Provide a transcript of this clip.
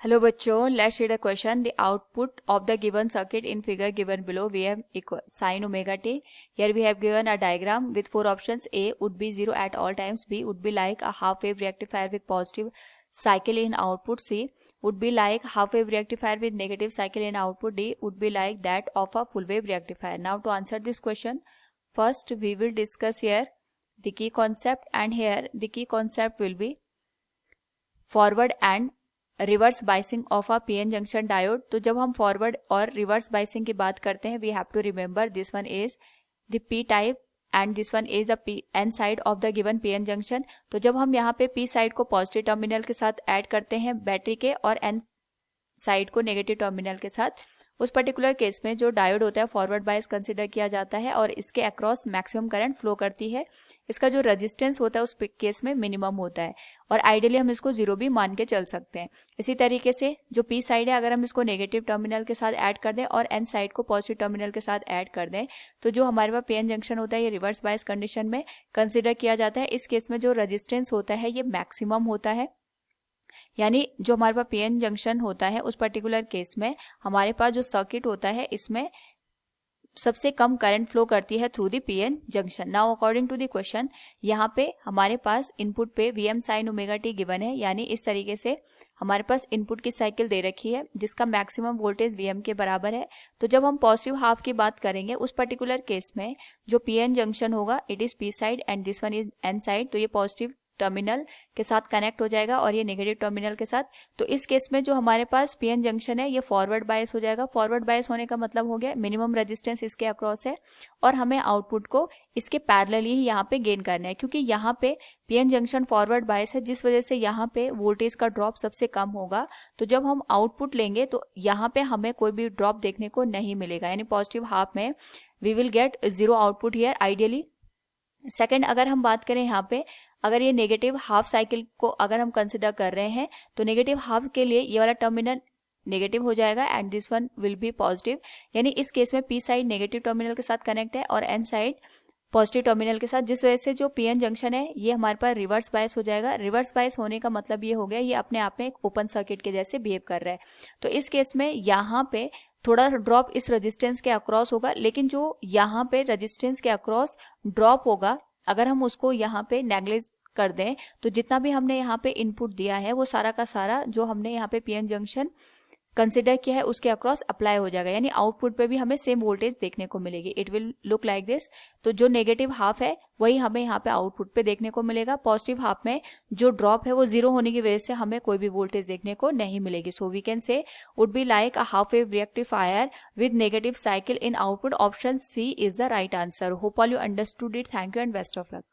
Hello बच्चों, let's read a question. The output of the given circuit in figure given below, we have sine omega t. Here we have given a diagram with four options. A would be 0 at all times. B would be like a half wave rectifier with positive cycle in output. C would be like half wave rectifier with negative cycle in output. D would be like that of a full wave rectifier. Now to answer this question, first we will discuss here the key concept, and here the key concept will be forward and reverse biasing of a PN junction diode. तो जब हम forward और reverse biasing की बात करते हैं, we have to remember this one is the P type and this one is the N side of the given PN junction. तो जब हम यहाँ पे पी साइड को पॉजिटिव टर्मिनल के साथ ऐड करते हैं बैटरी के और एन साइड को नेगेटिव टर्मिनल के साथ, उस पर्टिकुलर केस में जो डायोड होता है फॉरवर्ड बायस कंसिडर किया जाता है और इसके अक्रॉस मैक्सिमम करंट फ्लो करती है. इसका जो रेजिस्टेंस होता है उस केस में मिनिमम होता है और आइडियली हम इसको 0 भी मान के चल सकते हैं. इसी तरीके से जो पी साइड है, अगर हम इसको नेगेटिव टर्मिनल के साथ ऐड कर दें और एन साइड को पॉजिटिव टर्मिनल के साथ ऐड कर दें, तो जो हमारे पास पीएन जंक्शन होता है ये रिवर्स बायस कंडीशन में कंसिडर किया जाता है. इस केस में जो रेजिस्टेंस होता है ये मैक्सिमम होता है, यानी जो हमारे पास पीएन जंक्शन होता है उस पर्टिकुलर केस में हमारे पास जो सर्किट होता है इसमें सबसे कम करंट फ्लो करती है through the PN junction. Now according to the question, यहाँ पे हमारे पास इनपुट पे VM sine omega T given है, यानी इस तरीके से हमारे पास इनपुट की साइकिल दे रखी है जिसका मैक्सिमम वोल्टेज वीएम के बराबर है. तो जब हम पॉजिटिव हाफ की बात करेंगे उस पर्टिकुलर केस में जो पीएन जंक्शन होगा it is P side and this one is an side. तो ये पॉजिटिव टर्मिनल के साथ कनेक्ट हो जाएगा और ये नेगेटिव टर्मिनल के साथ. तो इस केस में जो हमारे पास पीएन जंक्शन है ये फॉरवर्ड बायस हो जाएगा. फॉरवर्ड बायस होने का मतलब हो गया मिनिमम रेजिस्टेंस इसके अक्रॉस है और हमें आउटपुट को इसके पैरेलली ही यहाँ पे गेन करना है, क्योंकि यहाँ पे पीएन जंक्शन फॉरवर्ड बायस है जिस वजह से यहाँ पे वोल्टेज का ड्रॉप सबसे कम होगा. तो जब हम आउटपुट लेंगे तो यहाँ पे हमें कोई भी ड्रॉप देखने को नहीं मिलेगा, यानी पॉजिटिव हाफ में we will get 0 output here ideally. Second, अगर हम बात करें यहाँ पे, अगर ये नेगेटिव हाफ साइकिल को अगर हम कंसिडर कर रहे हैं तो नेगेटिव हाफ के लिए ये वाला टर्मिनल नेगेटिव हो जाएगा and this one will be positive. यानी इस केस में पी साइड नेगेटिव टर्मिनल के साथ कनेक्ट है और एन साइड पॉजिटिव टर्मिनल के साथ, जिस वजह से जो पीएन जंक्शन है ये हमारे पास रिवर्स बायस हो जाएगा. रिवर्स बायस होने का मतलब ये हो गया ये अपने आप में एक ओपन सर्किट के जैसे बिहेव कर रहा है. तो इस केस में यहाँ पे थोड़ा ड्रॉप इस रेजिस्टेंस के अक्रॉस होगा, लेकिन जो यहाँ पे रेजिस्टेंस के अक्रॉस ड्रॉप होगा अगर हम उसको यहाँ पे नेग्लेक्ट कर दें तो जितना भी हमने यहाँ पे इनपुट दिया है वो सारा का सारा जो हमने यहाँ पे पीएन जंक्शन कंसिडर किया है उसके अक्रॉस अप्लाई हो जाएगा, यानी आउटपुट पे भी हमें सेम वोल्टेज देखने को मिलेगी. It will look like this. तो जो नेगेटिव हाफ है वही हमें यहाँ पे आउटपुट पे देखने को मिलेगा. पॉजिटिव हाफ में जो ड्रॉप है वो 0 होने की वजह से हमें कोई भी वोल्टेज देखने को नहीं मिलेगी. So we can say would be like a half wave rectifier with negative cycle in output. Option C is the right answer. Hope all you understood it. Thank you and best of luck.